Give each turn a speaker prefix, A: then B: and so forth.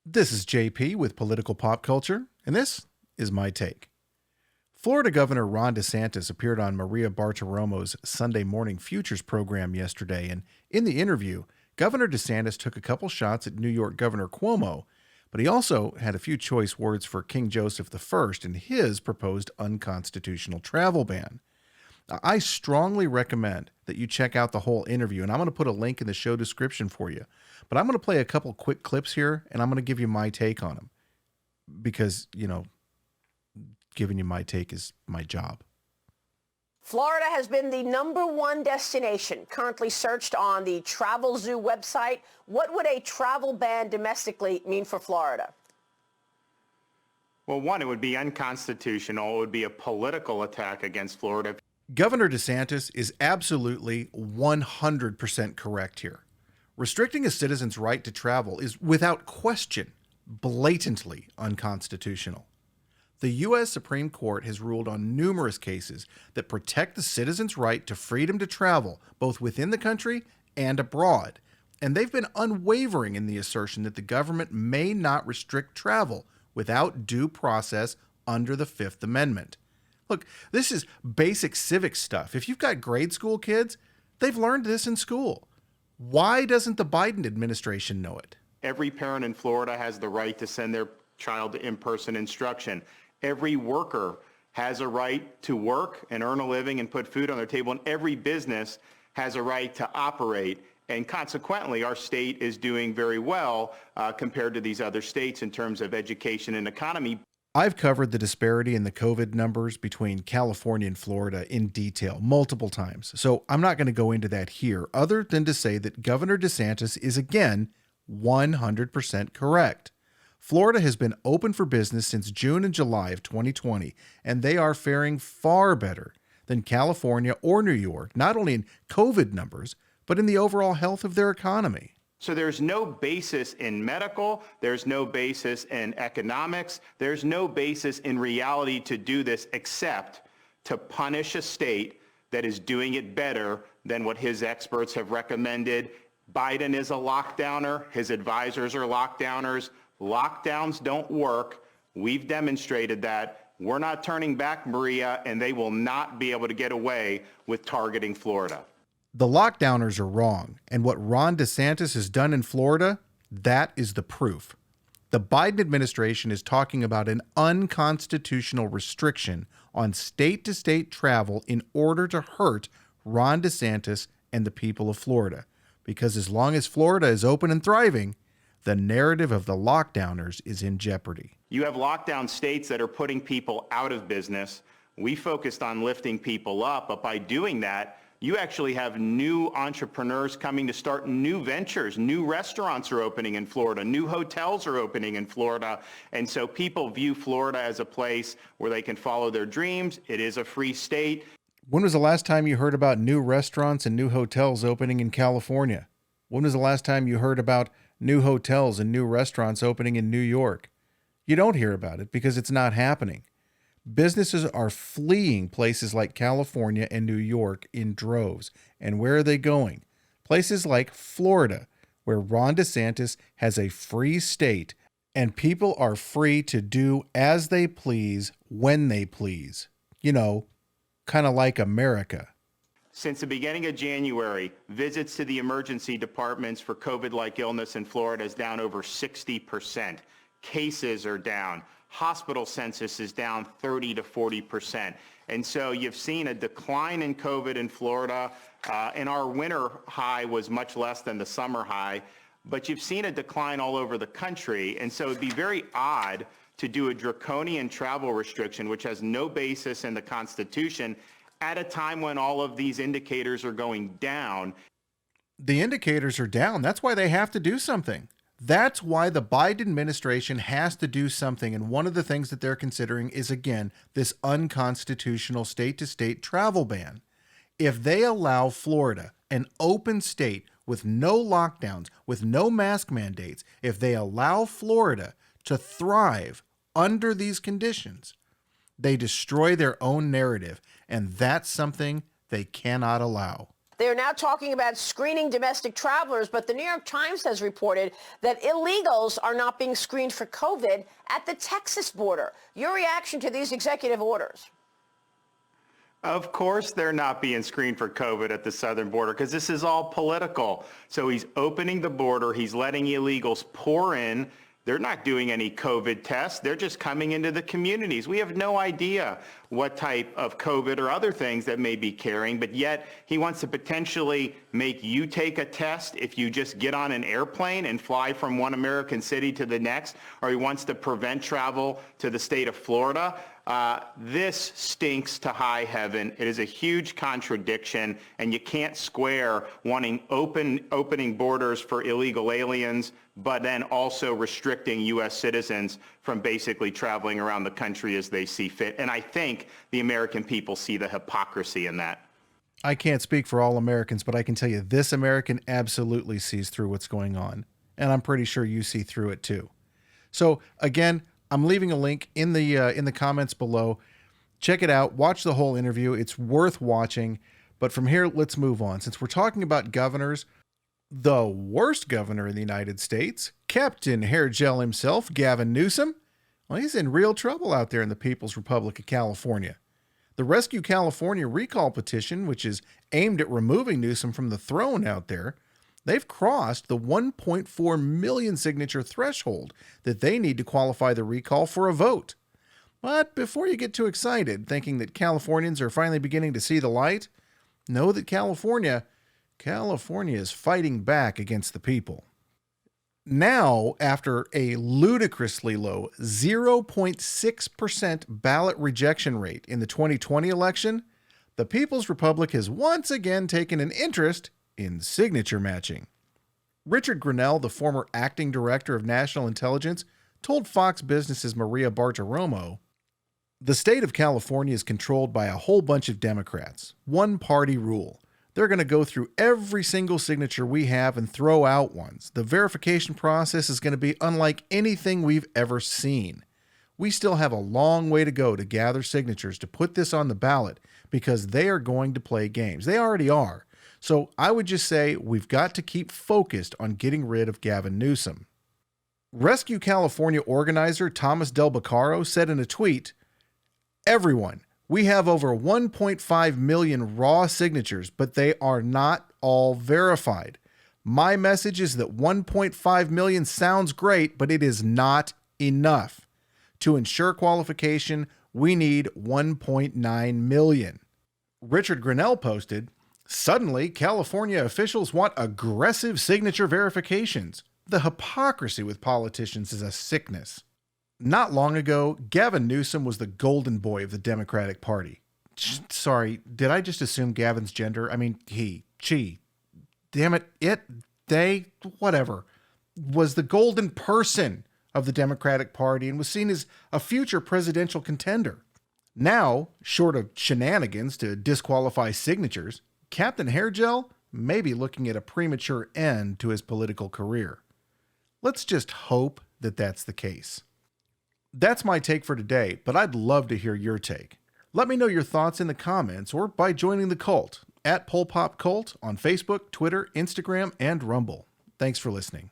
A: This is JP with Political Pop Culture, and this is my take. Florida Governor Ron DeSantis appeared on Maria Bartiromo's Sunday Morning Futures program yesterday, and in the interview, Governor DeSantis took a couple shots at New York Governor Cuomo, but he also had a few choice words for King Joseph I and his proposed unconstitutional travel ban. Now, I strongly recommend that you check out the whole interview, and I'm going to put a link in the show description for you. But I'm going to play a couple quick clips here, and I'm going to give you my take on them because, giving you my take is my job.
B: Florida has been the #1 destination currently searched on the Travel Zoo website. What would a travel ban domestically mean for Florida?
C: Well, one, it would be unconstitutional. It would be a political attack against Florida.
A: Governor DeSantis is absolutely 100% correct here. Restricting a citizen's right to travel is, without question, blatantly unconstitutional. The U.S. Supreme Court has ruled on numerous cases that protect the citizen's right to freedom to travel, both within the country and abroad. And they've been unwavering in the assertion that the government may not restrict travel without due process under the Fifth Amendment. Look, this is basic civic stuff. If you've got grade school kids, they've learned this in school. Why doesn't the Biden administration know it?
C: Every parent in Florida has the right to send their child to in-person instruction. Every worker has a right to work and earn a living and put food on their table, and every business has a right to operate. And consequently, our state is doing very well compared to these other states in terms of education and economy.
A: I've covered the disparity in the COVID numbers between California and Florida in detail multiple times, so I'm not going to go into that here, other than to say that Governor DeSantis is again 100% correct. Florida has been open for business since June and July of 2020, and they are faring far better than California or New York, not only in COVID numbers, but in the overall health of their economy.
C: So there's no basis in medical, there's no basis in economics, there's no basis in reality to do this except to punish a state that is doing it better than what his experts have recommended. Biden is a lockdowner, his advisors are lockdowners. Lockdowns don't work. We've demonstrated that. We're not turning back, Maria, and they will not be able to get away with targeting Florida.
A: The lockdowners are wrong, and what Ron DeSantis has done in Florida, that is the proof. The Biden administration is talking about an unconstitutional restriction on state-to-state travel in order to hurt Ron DeSantis and the people of Florida. Because as long as Florida is open and thriving, the narrative of the lockdowners is in jeopardy.
C: You have lockdown states that are putting people out of business. We focused on lifting people up, but by doing that, you actually have new entrepreneurs coming to start new ventures. New restaurants are opening in Florida. New hotels are opening in Florida. And so people view Florida as a place where they can follow their dreams. It is a free state.
A: When was the last time you heard about new restaurants and new hotels opening in California? When was the last time you heard about new hotels and new restaurants opening in New York? You don't hear about it because it's not happening. Businesses are fleeing places like California and New York in droves. And where are they going? Places like Florida, where Ron DeSantis has a free state and people are free to do as they please when they please. Kind of like America.
C: Since the beginning of January, visits to the emergency departments for COVID-like illness in Florida is down over 60%. Cases are down. Hospital census is down 30 to 40%. And so you've seen a decline in COVID in Florida, and our winter high was much less than the summer high, but you've seen a decline all over the country. And so it'd be very odd to do a draconian travel restriction, which has no basis in the Constitution, at a time when all of these indicators are going down.
A: The indicators are down. That's why they have to do something. That's why the Biden administration has to do something. And one of the things that they're considering is, again, this unconstitutional state-to-state travel ban. If they allow Florida, an open state with no lockdowns, with no mask mandates, if they allow Florida to thrive under these conditions, they destroy their own narrative. And that's something they cannot allow.
B: They are now talking about screening domestic travelers, but the New York Times has reported that illegals are not being screened for COVID at the Texas border. Your reaction to these executive orders?
C: Of course they're not being screened for COVID at the southern border because this is all political. So he's opening the border. He's letting illegals pour in. They're not doing any COVID tests. They're just coming into the communities. We have no idea what type of COVID or other things that may be carrying, but yet he wants to potentially make you take a test if you just get on an airplane and fly from one American city to the next, or he wants to prevent travel to the state of Florida. This stinks to high heaven. It is a huge contradiction, and you can't square wanting opening borders for illegal aliens, but then also restricting U.S. citizens from basically traveling around the country as they see fit. And I think the American people see the hypocrisy in that.
A: I can't speak for all Americans, but I can tell you this American absolutely sees through what's going on. And I'm pretty sure you see through it too. So again, I'm leaving a link in the comments below. Check it out. Watch the whole interview. It's worth watching. But from here, let's move on. Since we're talking about governors, the worst governor in the United States, Captain Hair Gel himself, Gavin Newsom, well, he's in real trouble out there in the People's Republic of California. The Rescue California recall petition, which is aimed at removing Newsom from the throne out there, they've crossed the 1.4 million signature threshold that they need to qualify the recall for a vote. But before you get too excited, thinking that Californians are finally beginning to see the light, know that California is fighting back against the people. Now, after a ludicrously low 0.6% ballot rejection rate in the 2020 election, the People's Republic has once again taken an interest in signature matching. Richard Grenell, the former acting director of national intelligence, told Fox Business's Maria Bartiromo, "The state of California is controlled by a whole bunch of Democrats. One-party rule. They're going to go through every single signature we have and throw out ones. The verification process is going to be unlike anything we've ever seen. We still have a long way to go to gather signatures to put this on the ballot because they are going to play games. They already are. So I would just say we've got to keep focused on getting rid of Gavin Newsom." Rescue California organizer Thomas Del Beccaro said in a tweet, "Everyone, we have over 1.5 million raw signatures, but they are not all verified. My message is that 1.5 million sounds great, but it is not enough. To ensure qualification, we need 1.9 million. Richard Grenell posted, "Suddenly, California officials want aggressive signature verifications. The hypocrisy with politicians is a sickness." Not long ago, Gavin Newsom was the golden boy of the Democratic Party. Sorry, did I just assume Gavin's gender? I mean, he, she, damn it, they, whatever, was the golden person of the Democratic Party and was seen as a future presidential contender. Now, short of shenanigans to disqualify signatures, Captain Hairgel may be looking at a premature end to his political career. Let's just hope that that's the case. That's my take for today, but I'd love to hear your take. Let me know your thoughts in the comments or by joining the cult at PolPopCult on Facebook, Twitter, Instagram, and Rumble. Thanks for listening.